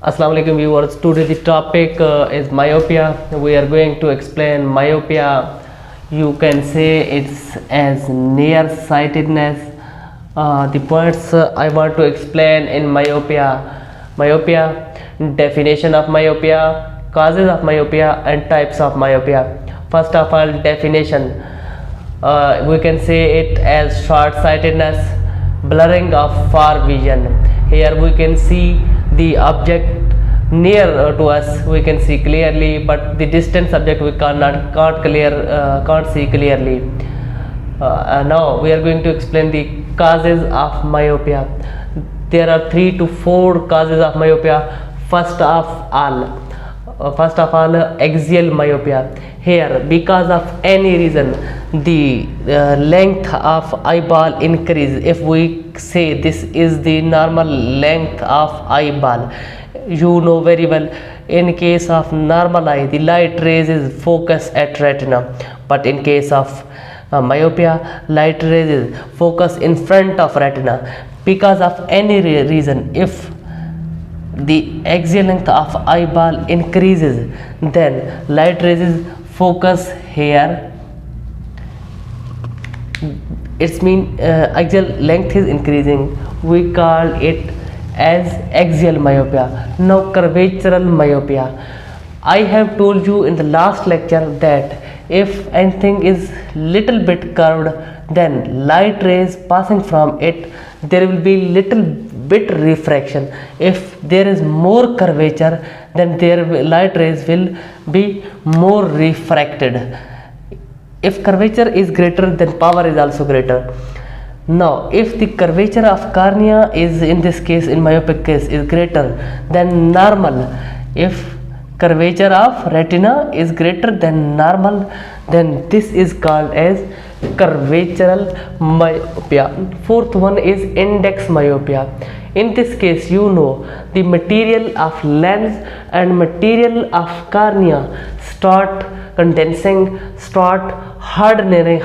Assalamu alaikum viewers. Today the topic is myopia. We are going to explain myopia. You can say it's as nearsightedness. The points I want to explain in myopia. Myopia, definition of myopia, causes of myopia and types of myopia. First of all, definition. We can say it as short-sightedness, blurring of far vision. Here we can see the object near to us, we can see clearly, but the distant object we can't see clearly. Now we are going to explain the causes of myopia. There are 3 to 4 causes of myopia. First of all, axial myopia. Here, because of any reason, the length of eyeball increase. If we say this is the normal length of eyeball, you know very well, in case of normal eye, the light rays is focus at retina, but in case of myopia, light rays is focus in front of retina. Because of any reason, if the axial length of eyeball increases, then light rays is focus here. It's mean axial length is increasing. We call it as axial myopia. Now curvatural myopia. I have told you in the last lecture that if anything is little bit curved, then light rays passing from it, there will be little bit refraction. If there is more curvature, then light rays will be more refracted. If curvature is greater, then power is also greater. Now if the curvature of cornea is, in this case, in myopic case, is greater than normal, if curvature of retina is greater than normal, then this is called as curvatural myopia. Fourth one is index myopia. In this case, you know, the material of lens and material of cornea start condensing, start hardening.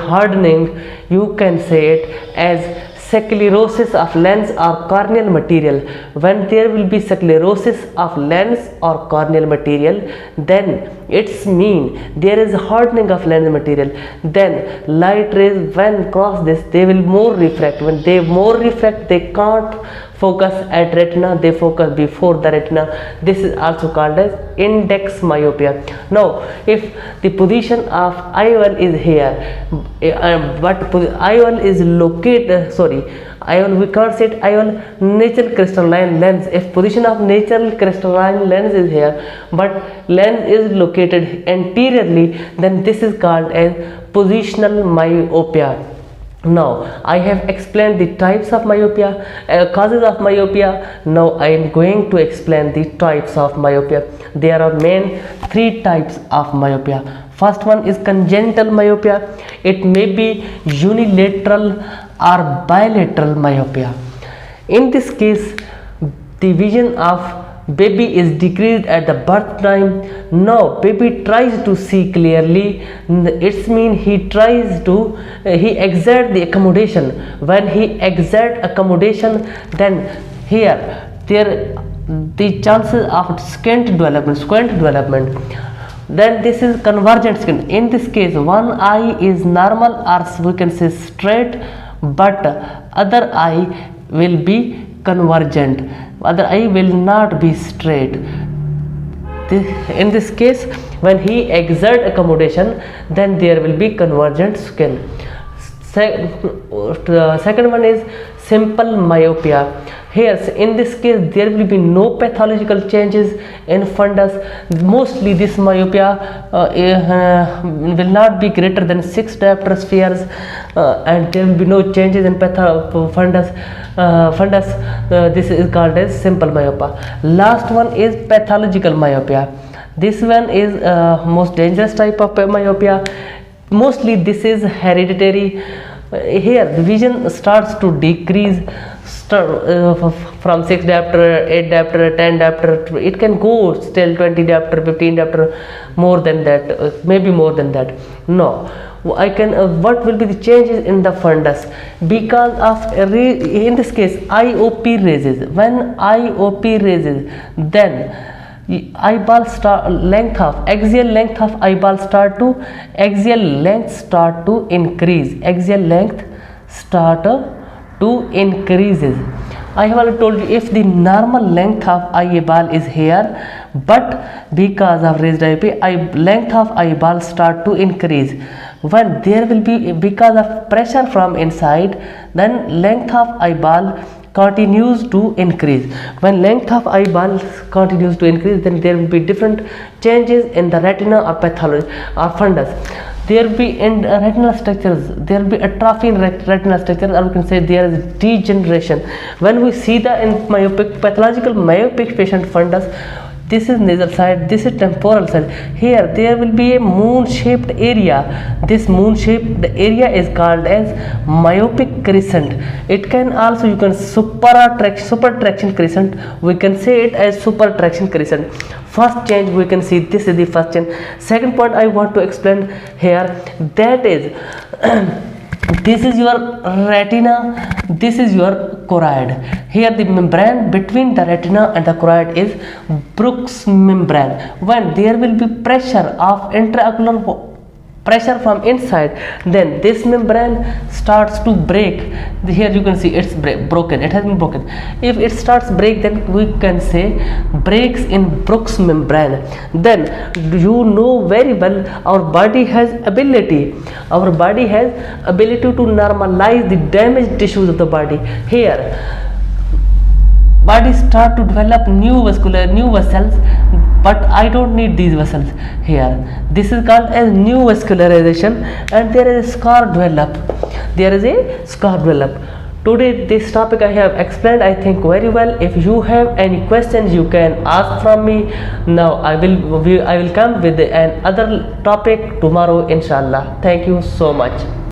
You can say it as sclerosis of lens or corneal material. When there will be sclerosis of lens or corneal material, then it's mean there is hardening of lens material. Then light rays, when cross this, they will more refract. When they more refract, they can't focus at retina, they focus before the retina. This is also called as index myopia. Now if the position of IOL is here, but IOL is located, IOL, we can't say it, IOL, natural crystalline lens. If position of natural crystalline lens is here, but lens is located anteriorly, then this is called as positional myopia. Now I have explained the types of myopia, causes of myopia. Now I am going to explain the types of myopia. There are main 3 types of myopia. First one is congenital myopia. It may be unilateral or bilateral myopia. In this case, the vision of baby is decreased at the birth time. Now baby tries to see clearly. It's mean he exert the accommodation. When he exert accommodation, then here the chances of squint development, then this is convergent squint. In this case, one eye is normal, or we can say straight, but other eye will be convergent, other eye will not be straight. In this case, when he exert accommodation, then there will be convergent squint. Second one is simple myopia. Here in this case, there will be no pathological changes in fundus. Mostly this myopia will not be greater than 6 diopter spheres, and there will be no changes in fundus. This is called as simple myopia. Last one is pathological myopia. This one is most dangerous type of myopia. Mostly this is hereditary. Here the vision starts to decrease from 6 diopter, 8 diopter, 10 diopter. It can go still 20 diopter, 15 diopter, more than that, maybe more than that. No, I can what will be the changes in the fundus because of in this case IOP raises. When IOP raises, then eyeball start length of axial length of eyeball start to increase. Axial length start to increases. I have already told you, if the normal length of eyeball is here, but because of raised IOP, length of eyeball start to increase. When there will be, because of pressure from inside, then length of eyeball continues to increase. When length of eyeball continues to increase, then there will be different changes in the retina or pathology or fundus. There will be in retinal structures, there will be atrophy in retinal structures, or we can say there is degeneration. When we see the in myopic, pathological myopic patient fundus, this is nasal side, this is temporal side. Here there will be a moon shaped area. This moon shaped area is called as myopic crescent. It can also, you can super traction crescent, we can say it as super traction crescent. First change we can see, this is the first change. Second point I want to explain here, that is this is your retina, this is your choroid. Here the membrane between the retina and the choroid is Bruch's membrane. When there will be pressure of intraocular pressure from inside, then this membrane starts to break. Here you can see it's broken, it has been broken. If it starts break, then we can say breaks in Bruch's membrane. Then you know very well, our body has ability to normalize the damaged tissues of the body. Here body start to develop new vessels, but I don't need these vessels here. This is called as new vascularization, and there is a scar develop. Today this topic I have explained, I think, very well. If you have any questions, you can ask from me. Now I will come with another topic tomorrow, inshallah. Thank you so much.